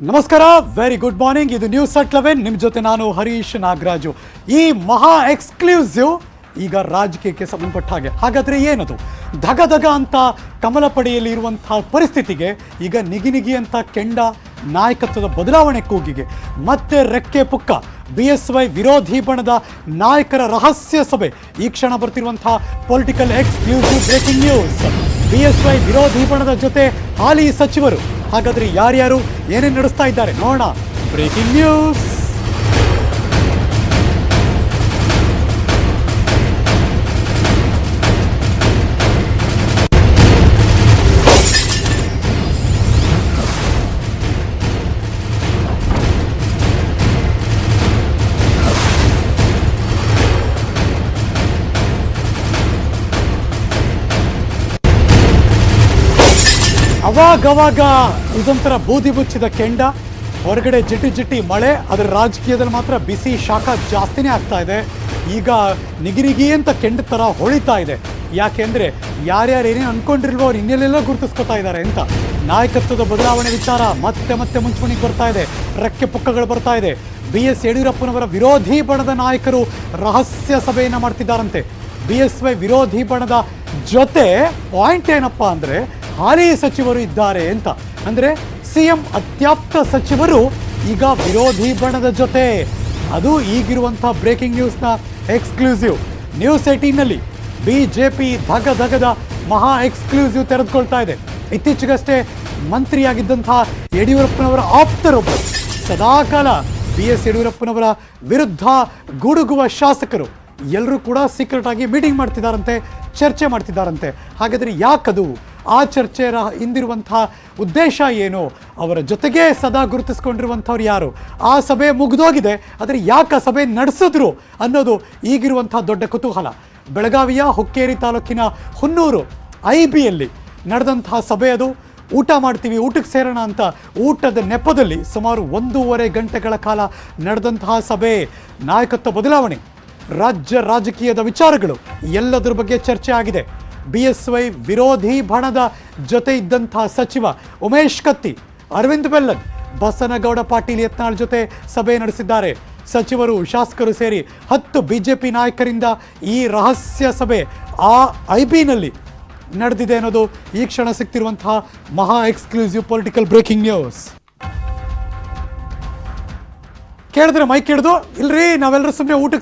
ನಮಸ್ಕಾರ, very good morning. ಇದು news at 11. ನಿಮ್ಮ ಜೊತೆ ನಾನು ಹರೀಶ್ ನಾಗರಾಜು. ಈ ಮಹಾ ಎಕ್ಸ್ಕ್ಲೂಸಿವ್ ಈಗ ರಾಜಕೀಯಕ್ಕೆ ಸಂಬಂಧಪಟ್ಟ ಹಾಗಾದರೆ ಏನದು? ಧಗ ಧಗ ಅಂತ ಕಮಲ ಪಡೆಯಲ್ಲಿ ಇರುವಂತಹ ಪರಿಸ್ಥಿತಿಗೆ ಈಗ ನಿಗಿ ಅಂತ ಕೆಂಡ ನಾಯಕತ್ವದ ಬದಲಾವಣೆ ಕೂಗಿಗೆ ಮತ್ತೆ ರೆಕ್ಕೆ ಪುಕ್ಕ. BSY ವಿರೋಧಿ ಬಣದ ನಾಯಕರ ರಹಸ್ಯ ಸಭೆ. ಈ ಕ್ಷಣ ಬರ್ತಿರುವಂತಹ political exclusive breaking news. BSY ವಿರೋಧಿ ಬಣದ ಜೊತೆ ಹಾಲಿ ಸಚಿವರು. ಹಾಗಾದ್ರೆ ಯಾರ್ಯಾರು ಏನೇನು ನಡೆಸ್ತಾ ಇದ್ದಾರೆ ನೋಡೋಣ. Breaking news. ಅವಾಗವಾಗ ಇದೊಂಥರ ಬೂದಿ ಮುಚ್ಚಿದ ಕೆಂಡ. ಹೊರಗಡೆ ಜಿಟಿ ಮಳೆ, ಅದರ ರಾಜಕೀಯದಲ್ಲಿ ಮಾತ್ರ ಬಿಸಿ ಶಾಖ ಜಾಸ್ತಿನೇ ಆಗ್ತಾ ಇದೆ. ಈಗ ನಿಗಿ ಅಂತ ಕೆಂಡ ಥರ ಹೊಳಿತಾ ಇದೆ. ಯಾಕೆಂದರೆ ಯಾರ್ಯಾರು ಏನೇನು ಅಂದ್ಕೊಂಡಿಲ್ವೋ ಅವ್ರು ಇನ್ನೆಲ್ಲೆಲ್ಲ ಗುರುತಿಸ್ಕೊತಾ ಇದ್ದಾರೆ ಅಂತ. ನಾಯಕತ್ವದ ಬದಲಾವಣೆ ವಿಚಾರ ಮತ್ತೆ ಮುಂಚೂಣಿಗೆ ಬರ್ತಾ ಇದೆ. ರೆಕ್ಕೆ ಪುಕ್ಕಗಳು ಬರ್ತಾ ಇದೆ. BS ಯಡಿಯೂರಪ್ಪನವರ ವಿರೋಧಿ ಬಣದ ನಾಯಕರು ರಹಸ್ಯ ಸಭೆಯನ್ನು ಮಾಡ್ತಿದ್ದಾರಂತೆ. BSY ವಿರೋಧಿ ಬಣದ ಜೊತೆ ಪಾಯಿಂಟ್ ಏನಪ್ಪ ಅಂದರೆ ಹಾಲಿ ಸಚಿವರು ಇದ್ದಾರೆ ಅಂತ. ಅಂದರೆ CM ಅತ್ಯಾಪ್ತ ಸಚಿವರು ಈಗ ವಿರೋಧಿ ಬಣದ ಜೊತೆ. ಅದು ಈಗಿರುವಂಥ ಬ್ರೇಕಿಂಗ್ ನ್ಯೂಸ್ನ ಎಕ್ಸ್ಕ್ಲೂಸಿವ್. ನ್ಯೂಸ್ 18ನಲ್ಲಿ BJP ಧಗದ ಮಹಾ ಎಕ್ಸ್ಕ್ಲೂಸಿವ್ ತೆರೆದುಕೊಳ್ತಾ ಇದೆ. ಇತ್ತೀಚೆಗಷ್ಟೇ ಮಂತ್ರಿಯಾಗಿದ್ದಂತಹ ಯಡಿಯೂರಪ್ಪನವರ ಆಪ್ತರೊಬ್ಬರು, ಸದಾಕಾಲ BS ಯಡಿಯೂರಪ್ಪನವರ ವಿರುದ್ಧ ಗುಡುಗುವ ಶಾಸಕರು ಎಲ್ಲರೂ ಕೂಡ ಸೀಕ್ರೆಟ್ ಆಗಿ ಮೀಟಿಂಗ್ ಮಾಡ್ತಿದ್ದಾರಂತೆ, ಚರ್ಚೆ ಮಾಡ್ತಿದ್ದಾರಂತೆ. ಹಾಗಾದರೆ ಯಾಕದು? ಆ ಚರ್ಚೆಯ ಹಿಂದಿರುವಂತಹ ಉದ್ದೇಶ ಏನು? ಅವರ ಜೊತೆಗೆ ಸದಾ ಗುರುತಿಸ್ಕೊಂಡಿರುವಂಥವ್ರು ಯಾರು? ಆ ಸಭೆ ಮುಗಿದೋಗಿದೆ, ಆದರೆ ಯಾಕೆ ಆ ಸಭೆ ನಡೆಸಿದ್ರು ಅನ್ನೋದು ಈಗಿರುವಂಥ ದೊಡ್ಡ ಕುತೂಹಲ. ಬೆಳಗಾವಿಯ ಹುಕ್ಕೇರಿ ತಾಲೂಕಿನ ಹುನ್ನೂರು IBಯಲ್ಲಿ ನಡೆದಂತಹ ಸಭೆ ಅದು. ಊಟ ಮಾಡ್ತೀವಿ, ಊಟಕ್ಕೆ ಸೇರೋಣ ಅಂತ ಊಟದ ನೆಪದಲ್ಲಿ ಸುಮಾರು 1.5 ಗಂಟೆಗಳ ಕಾಲ ನಡೆದಂತಹ ಸಭೆ. ನಾಯಕತ್ವ ಬದಲಾವಣೆ, ರಾಜ್ಯ ರಾಜಕೀಯದ ವಿಚಾರಗಳು ಎಲ್ಲದರ ಬಗ್ಗೆ ಚರ್ಚೆ ಆಗಿದೆ. BSY ವಿರೋಧಿ ಬಣದ ಜೊತೆ ಇದ್ದಂತಹ ಸಚಿವ ಉಮೇಶ್ ಕತ್ತಿ, ಅರವಿಂದ್ ಬೆಲ್ಲದ್, ಬಸನಗೌಡ ಪಾಟೀಲ್ ಯತ್ನಾಳ್ ಜೊತೆ ಸಭೆ ನಡೆಸಿದ್ದಾರೆ. ಸಚಿವರು, ಶಾಸಕರು ಸೇರಿ 10 BJP ನಾಯಕರಿಂದ ಈ ರಹಸ್ಯ ಸಭೆ ಆ IBನಲ್ಲಿ ನಡೆದಿದೆ ಅನ್ನೋದು ಈ ಕ್ಷಣ ಸಿಗ್ತಿರುವಂತಹ ಮಹಾ ಎಕ್ಸ್ಕ್ಲೂಸಿವ್ ಪೊಲಿಟಿಕಲ್ ಬ್ರೇಕಿಂಗ್ ನ್ಯೂಸ್. ಕೇಳಿದ್ರೆ ಮೈಕ್ ಹಿಡಿದು, ಇಲ್ರಿ ನಾವೆಲ್ಲರೂ ಸುಮ್ಮನೆ ಊಟಕ್ಕೆ